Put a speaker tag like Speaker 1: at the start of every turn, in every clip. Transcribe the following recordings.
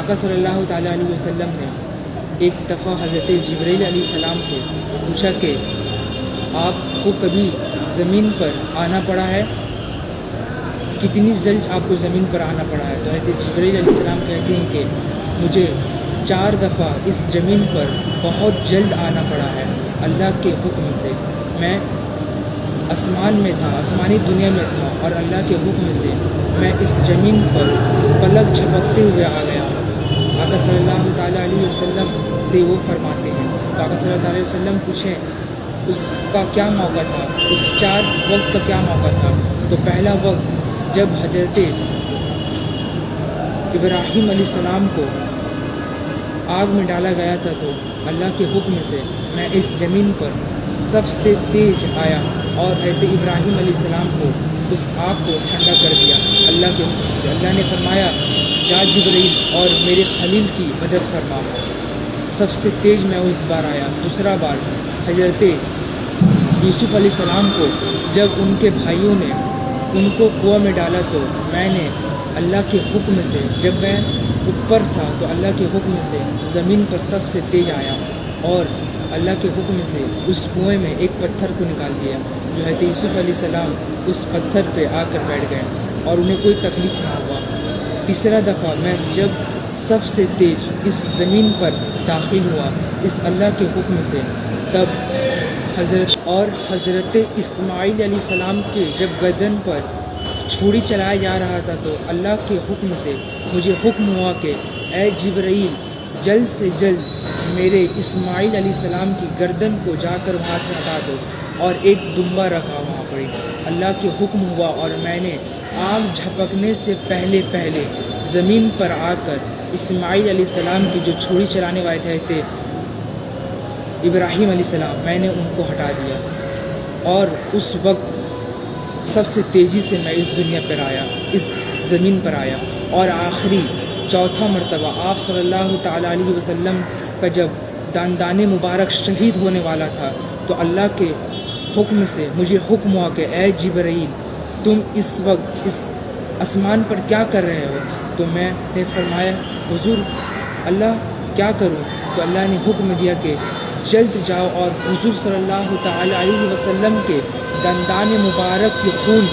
Speaker 1: آقا صلی اللہ تعالیٰ علیہ وسلم نے ایک دفعہ حضرت جبرائیل علیہ السلام سے پوچھا کہ آپ کو کبھی زمین پر آنا پڑا ہے؟ کتنی جلد آپ کو زمین پر آنا پڑا ہے؟ تو حضرت جبرائیل علیہ السلام کہتے ہیں کہ مجھے 4 دفعہ اس زمین پر بہت جلد آنا پڑا ہے اللہ کے حکم سے۔ میں آسمان میں تھا، آسمانی دنیا میں تھا، اور اللہ کے حکم سے میں اس زمین پر پلک جھپکتے ہوئے آ گیا۔ آقا صلی اللہ تعالیٰ علیہ وسلم سے وہ فرماتے ہیں، تو آقا صلی اللہ علیہ وسلم پوچھیں اس کا کیا موقع تھا، اس 4 وقت کا کیا موقع تھا؟ تو پہلا وقت جب حضرت ابراہیم علیہ السلام کو آگ میں ڈالا گیا تھا، تو اللہ کے حکم سے میں اس زمین پر سب سے تیز آیا اور حضرت ابراہیم علیہ السلام کو اس آگ کو ٹھنڈا کر دیا اللہ کے حکم سے۔ اللہ نے فرمایا جا جبرائیل اور میرے خلیل کی مدد فرما۔ سب سے تیز میں اس بار آیا۔ دوسرا بار حضرت یوسف علیہ السلام کو جب ان کے بھائیوں نے ان کو کنویں میں ڈالا، تو میں نے اللہ کے حکم سے جب میں اوپر تھا تو اللہ کے حکم سے زمین پر سب سے تیز آیا اور اللہ کے حکم سے اس کنویں میں ایک پتھر کو نکال دیا، جو حضرت یوسف علیہ السلام اس پتھر پہ آ کر بیٹھ گئے اور انہیں کوئی تکلیف نہ ہوا۔ تیسرا دفعہ میں جب سب سے تیز اس زمین پر داخل ہوا اس اللہ کے حکم سے، تب حضرت اسماعیل علیہ السلام کے جب گردن پر چھری چلایا جا رہا تھا، تو اللہ کے حکم سے مجھے حکم ہوا کہ اے جبرائیل جلد سے جلد میرے اسماعیل علیہ السلام کی گردن کو جا کر وہاں سے ہٹا دو، اور ایک دمبا رکھا وہاں پڑی۔ اللہ کے حکم ہوا اور میں نے آگ جھپکنے سے پہلے زمین پر آ کر اسماعیل علیہ السلام کی جو چھری چلانے والے تھے ابراہیم علیہ السلام، میں نے ان کو ہٹا دیا، اور اس وقت سب سے تیزی سے میں اس دنیا پر آیا، اس زمین پر آیا۔ اور آخری 4تھا مرتبہ آپ صلی اللہ تعالیٰ علیہ وسلم کا جب دندان مبارک شہید ہونے والا تھا، تو اللہ کے حکم سے مجھے حکم ہوا کہ اے جبرائیل تم اس وقت اس آسمان پر کیا کر رہے ہو؟ تو میں نے فرمایا حضور اللہ کیا کروں؟ تو اللہ نے حکم دیا کہ جلد جاؤ اور حضور صلی اللہ تعالیٰ علیہ وسلم کے دندان مبارک کے خون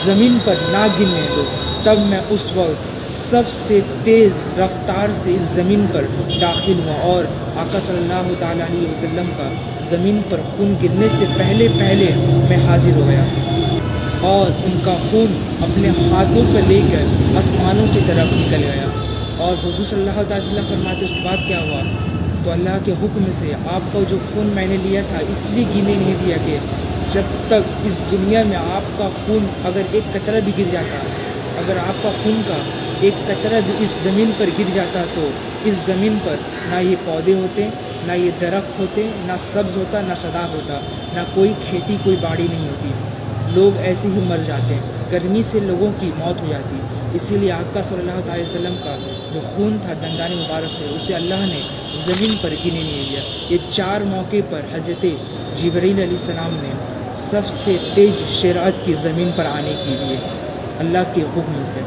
Speaker 1: زمین پر نہ گرنے دو۔ تب میں اس وقت سب سے تیز رفتار سے اس زمین پر داخل ہوا، اور آقا صلی اللہ تعالیٰ علیہ وسلم کا زمین پر خون گرنے سے پہلے میں حاضر ہو گیا، اور ان کا خون اپنے ہاتھوں پر لے کر آسمانوں کی طرف نکل گیا۔ اور حضور صلی اللہ تعالیٰ علیہ وسلم فرماتے اس کے بعد کیا ہوا؟ تو اللہ کے حکم سے آپ کا جو خون میں نے لیا تھا اس لیے گرنے نہیں دیا کہ جب تک اس دنیا میں آپ کا خون اگر ایک قطرہ بھی گر جاتا، اگر آپ کا خون کا ایک قطرہ بھی اس زمین پر گر جاتا، تو اس زمین پر نہ یہ پودے ہوتے، نہ یہ درخت ہوتے، نہ سبز ہوتا، نہ شاداب ہوتا، نہ کوئی کھیتی کوئی باڑی نہیں ہوتی، لوگ ایسے ہی مر جاتے، گرمی سے لوگوں کی موت ہو جاتی۔ اسی لیے آقا صلی اللہ علیہ وسلم کا جو خون تھا دندان مبارک سے، اسے اللہ نے زمین پر گرنے نہیں دیا۔ یہ 4 موقع پر حضرت جبرائیل علیہ السلام نے سب سے تیز شرارت کی زمین پر آنے کے لیے اللہ کے حکم سے